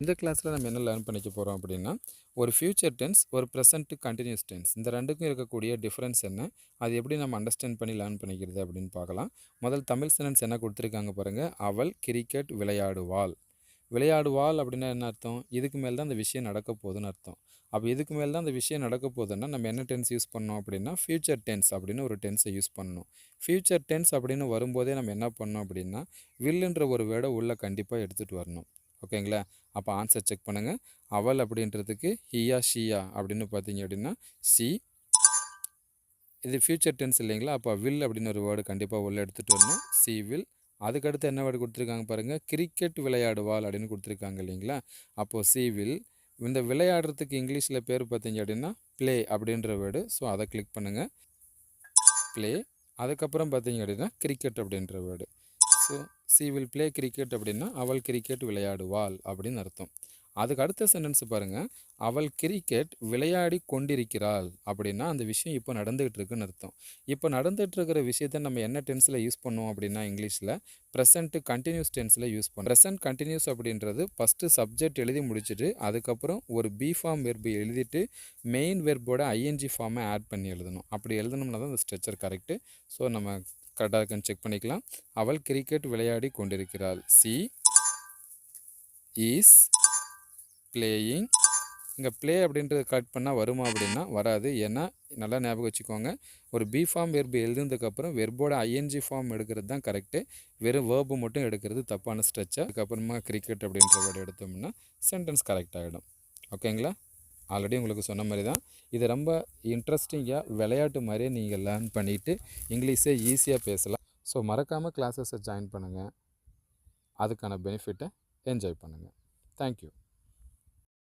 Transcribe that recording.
இந்த கிளாஸில் நம்ம என்ன லேர்ன் பண்ணிக்க போகிறோம் அப்படின்னா ஒரு ஃப்யூச்சர் டென்ஸ் ஒரு ப்ரெசன்ட் கண்டினியூஸ் டென்ஸ் இந்த ரெண்டுக்கும் இருக்கக்கூடிய டிஃப்ரென்ஸ் என்ன, அது எப்படி நம்ம அண்டர்ஸ்டாண்ட் பண்ணி லேர்ன் பண்ணிக்கிறது அப்படின்னு பார்க்கலாம். முதல் தமிழ் சென்டென்ஸ் என்ன கொடுத்துருக்காங்க பாருங்கள். அவள் கிரிக்கெட் விளையாடுவாள். விளையாடுவாள் அப்படின்னா என்ன அர்த்தம்? இதுக்கு மேல் தான் அந்த விஷயம் நடக்க போகுதுன்னு அர்த்தம். அப்போ இதுக்கு மேல் தான் அந்த விஷயம் நடக்க போகுதுன்னா நம்ம என்ன டென்ஸ் யூஸ் பண்ணோம் அப்படின்னா ஃப்யூச்சர் டென்ஸ் அப்படின்னு ஒரு டென்ஸை யூஸ் பண்ணணும். ஃப்யூச்சர் டென்ஸ் அப்படின்னு வரும்போதே நம்ம என்ன பண்ணோம் அப்படின்னா வில்லுன்ற ஒரு வேர்டை உள்ளே கண்டிப்பாக எடுத்துகிட்டு வரணும். ஓகேங்களா? அப்போ ஆன்சர் செக் பண்ணுங்கள். அவள் அப்படின்றதுக்கு ஹியா ஷியா அப்படின்னு பார்த்தீங்க அப்படின்னா சி. இது ஃப்யூச்சர் டென்ஸ் இல்லைங்களா? அப்போ வில் அப்படின்னு ஒரு வேர்டு கண்டிப்பாக உள்ளே எடுத்துகிட்டு வரணும். C will. அதுக்கடுத்து என்ன வேர்டு கொடுத்துருக்காங்க பாருங்கள். கிரிக்கெட் விளையாடுவாள் அப்படின்னு கொடுத்துருக்காங்க இல்லைங்களா? அப்போது சி வில். இந்த விளையாடுறதுக்கு இங்கிலீஷில் பேர் பார்த்தீங்க அப்படின்னா ப்ளே அப்படின்ற வேர்டு. ஸோ அதை கிளிக் பண்ணுங்கள். ப்ளே. அதுக்கப்புறம் பார்த்தீங்க அப்படின்னா கிரிக்கெட் அப்படின்ற word. So C will play cricket அப்படின்னா அவள் கிரிக்கெட் விளையாடுவாள் அப்படின்னு அர்த்தம். அதுக்கு அடுத்த சென்டென்ஸ் பாருங்கள். அவள் கிரிக்கெட் விளையாடி கொண்டிருக்கிறாள் அப்படின்னா அந்த விஷயம் இப்போ நடந்துகிட்டு இருக்குன்னு அர்த்தம். இப்போ நடந்துகிட்டு இருக்கிற விஷயத்தை நம்ம என்ன டென்ஸில் யூஸ் பண்ணுவோம் அப்படின்னா இங்கிலீஷில் ப்ரெசன்ட் கண்டினியூஸ் டென்ஸில் யூஸ் பண்ணுவோம். ப்ரெசன்ட் கண்டினியூஸ் அப்படின்றது ஃபஸ்ட்டு சப்ஜெக்ட் எழுதி முடிச்சுட்டு அதுக்கப்புறம் ஒரு பி ஃபார்ம் வெர்பு எழுதிட்டு மெயின் வெர்போட ஐஎன்ஜி ஃபார்மை ஆட் பண்ணி எழுதணும். அப்படி எழுதணும்னா தான் அந்த ஸ்ட்ரக்சர் கரெக்டு. ஸோ நம்ம கரெக்டாக இருக்குன்னு செக் பண்ணிக்கலாம். அவள் கிரிக்கெட் விளையாடி கொண்டிருக்கிறாள். She is playing. இங்கே ப்ளே அப்படின்றது கரெக்ட் பண்ணால் வருமா அப்படின்னா வராது. ஏன்னா நல்லா ஞாபகம் வச்சுக்கோங்க, ஒரு பி ஃபார்ம் வெர்பு எழுதுனதுக்கப்புறம் வெர்போட ஐஎன்ஜி ஃபார்ம் எடுக்கிறது தான் கரெக்டு. வெறும் வேர்பு மட்டும் எடுக்கிறது தப்பான ஸ்ட்ரக்சர். அதுக்கப்புறமா கிரிக்கெட் அப்படின்ற வேர்டு எடுத்தோம்னா சென்டென்ஸ் கரெக்ட் ஆகிடும். ஓகேங்களா? ஆல்ரெடி உங்களுக்கு சொன்ன மாதிரி தான் இது ரொம்ப இன்ட்ரெஸ்டிங்காக விளையாட்டு மாதிரியே நீங்கள் லேர்ன் பண்ணிவிட்டு இங்கிலீஷை ஈஸியாக பேசலாம். ஸோ மறக்காமல் கிளாஸஸை ஜாயின் பண்ணுங்கள். அதுக்கான பெனிஃபிட்டை என்ஜாய் பண்ணுங்கள். தேங்க்யூ.